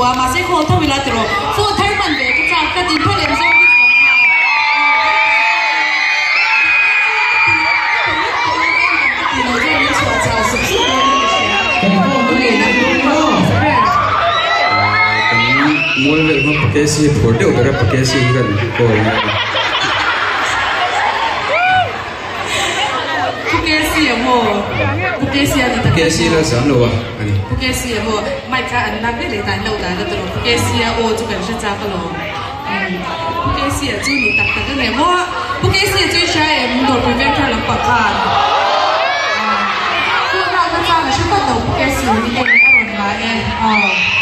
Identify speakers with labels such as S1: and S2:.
S1: 啊，马赛克特别拉得咯，所以台湾的个咋个地方连上的
S2: mulai dari pakai si borde udah pakai si kan kau ini.
S1: Pakai si ya mo, pakai si ada.
S2: Pakai si lah sama loh ani.
S1: Pakai si ya mo, mereka anak ni dah tahu dah tu loh. Pakai si ya oh tu kan sejak loh. Pakai si ya tu ni tak tak ni mo, pakai si tu saya mundur prevent kalau pakai. Kalau nak macam mana, siapa tahu pakai si ni orang orang mana?